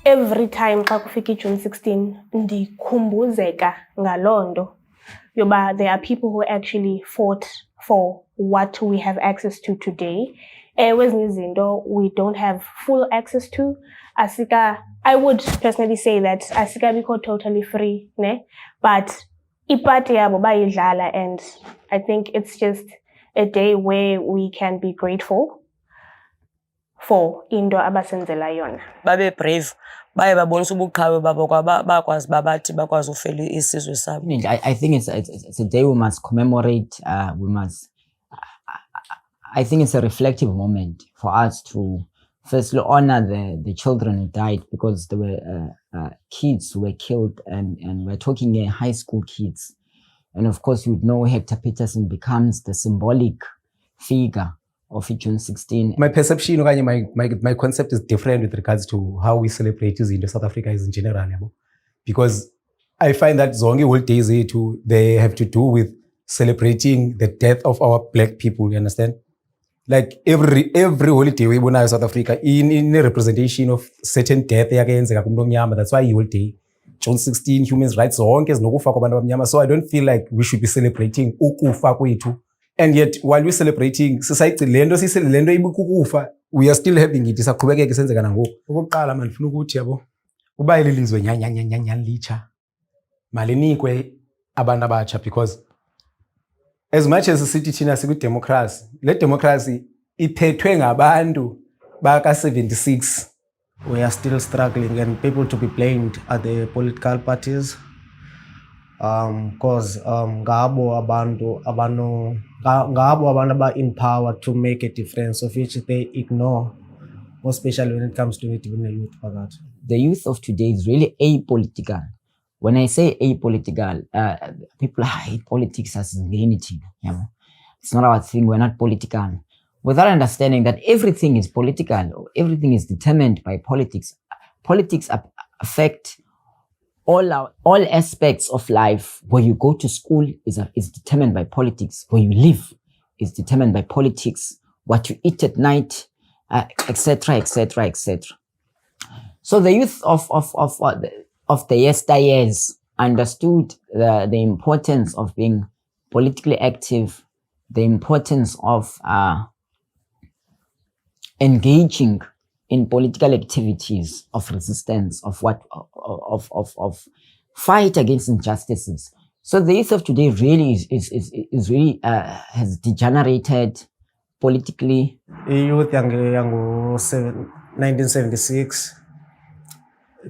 every time xa kufika June 16 ndikhumbuzeka ngalondo yoba there are people who actually fought for what we have access to today. Ezinye izinto we don't have full access to. I would personally say that asikabikho totally free, ne? But ipati yabo bayidlala, and I think it's just a day where we can be grateful for into abasenzela yona. Babe brave. Baye babonisa ubuqhawe babo bakwazi babathi bakwazi ufela isizwe sabo. I think it's a day we must commemorate. I think it's a reflective moment for us to firstly honor the children who died, because there were kids who were killed, and we're talking high school kids. And of course, you know, Hector Peterson becomes the symbolic figure of June 16. My perception, my concept is different with regards to how we celebrate in South Africa in general. Because I find that zonke holidays they have to do with celebrating the death of our black people, you understand? Like every holiday we in South Africa in a representation of certain death. That's why holiday. June 16, human rights, so I don't feel like we should be celebrating ukufa kwethu. And yet, while we're celebrating society, we are still having it. Isaqhubekeka isenzeka nangoku. Okokuqala manje ngifuna ukuthi yabo uba ilizwe nyanya licha malinikwe abantu abatsha, because as much as sithi thina siku democracy, le democracy iphethwe ngabantu baka 76. We are still struggling, and people to be blamed are the political parties. Because ngabo abantu in power to make a difference, of which they ignore, more especially when it comes to the youth. The youth of today is really apolitical. When I say apolitical, people hate politics as vanity. You know? It's not our thing. We're not political. Without understanding that everything is political, everything is determined by politics. Politics affect all aspects of life. Where you go to school is determined by politics. Where you live is determined by politics. What you eat at night, etc., etc., etc. So the youth of the yesteryears understood the importance of being politically active, the importance of engaging in political activities of resistance, of fight against injustices. So the youth of today really is really has degenerated politically. Youth yango 1976,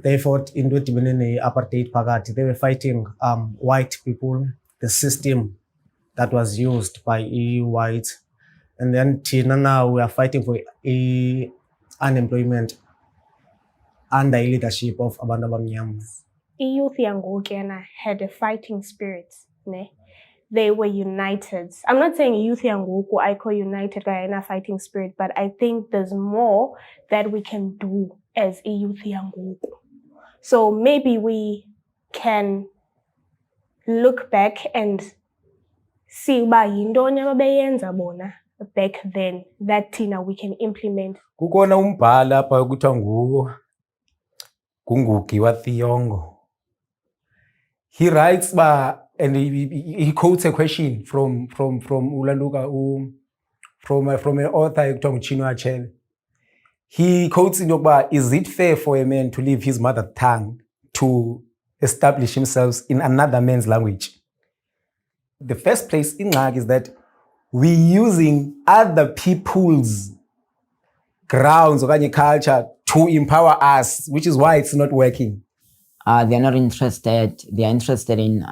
they fought in the apartheid phakathi. They were fighting white people, the system that was used by whites. And then now we are fighting for unemployment under leadership of abantu abamnyama. Youth yangoku had a fighting spirit, ne? They were united. I'm not saying youth yangoku I call united in a fighting spirit, but I think there's more that we can do as a youth yangoku. So maybe we can look back and see uba yintoni ababeyenza bona back then that thina we can implement. Kukona umbhala apha ukuthiwa nguNgugi wa Thiong'o. He writes and he quotes a question from Ulaluka from an author ekuthiwa nguChinua Achebe. He quotes in yokuba, is it fair for a man to leave his mother tongue to establish himself in another man's language? The first place in Ngag is that we're using other people's grounds or culture to empower us, which is why it's not working. They're not interested. They are interested in,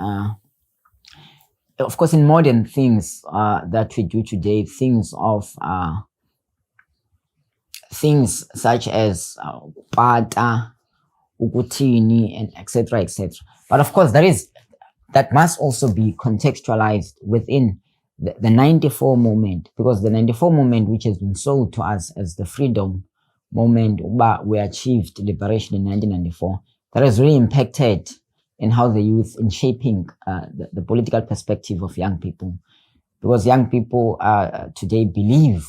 of course, in modern things that we do today, things such as pata, ukutini, and etc., etc. But of course, that must also be contextualized within the 94 movement, because the 94 movement, which has been sold to us as the freedom movement, we achieved liberation in 1994, that has really impacted in how the youth, in shaping the political perspective of young people. Because young people today believe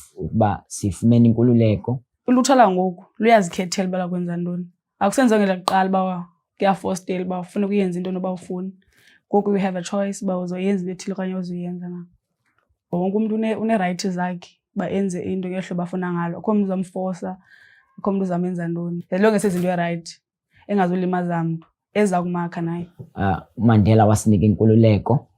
sifumene inkululeko. Ulutsha langoku luyazikhethela uba lakwenza ntoni. Akusenzanga lakuqala uba kuyaforcedale uba ufuna ukuyenza into noba ufuni. Ngoku you have a choice uba uzoyenza into ethile okanye uzoyenza na. Wonke umuntu une-right zakhe uba enze into ngehlobo afuna ngalo. Akho mntu uzamforsa, akho mntu uzamenza ntoni. As long as esenza into erayithi engazulimaza mntu eza kumakha naye. Mandela wasinika inkululeko,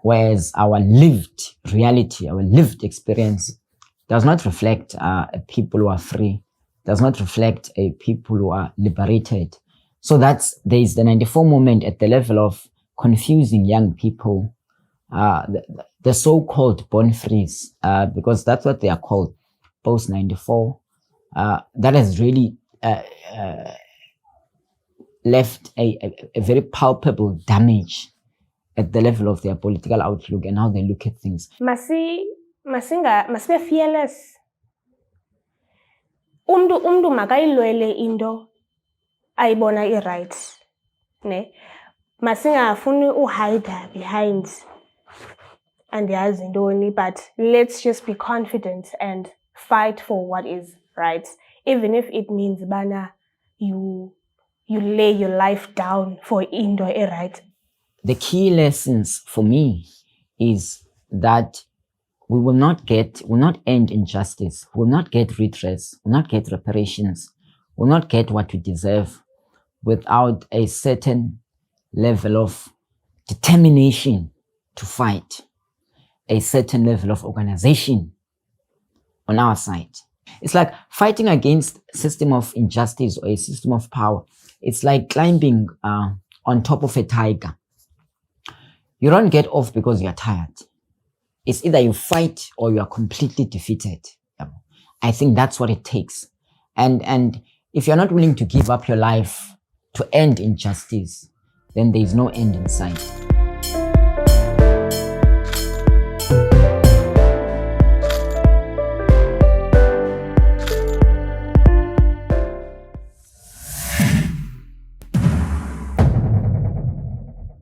whereas our lived reality, our lived experience does not reflect a people who are free, does not reflect a people who are liberated. So there is the 94 movement at the level of confusing young people, the so-called born frees, because that's what they are called, post 94. That has really left a very palpable damage at the level of their political outlook and how they look at things. Masibe fearless. Umdu makayilwele into ayibona i-right. Ne? Masingafuni uhide behind andiyazi ntoni, but let's just be confident and fight for what is right. Even if it means bana you lay your life down for into right. The key lessons for me is that we will not end injustice, we will not get redress, we will not get reparations, we will not get what we deserve without a certain level of determination to fight, a certain level of organization on our side. It's like fighting against a system of injustice or a system of power. It's like climbing on top of a tiger. You don't get off because you're tired. It's either you fight or you are completely defeated. I think that's what it takes. And if you're not willing to give up your life to end injustice, then there is no end in sight.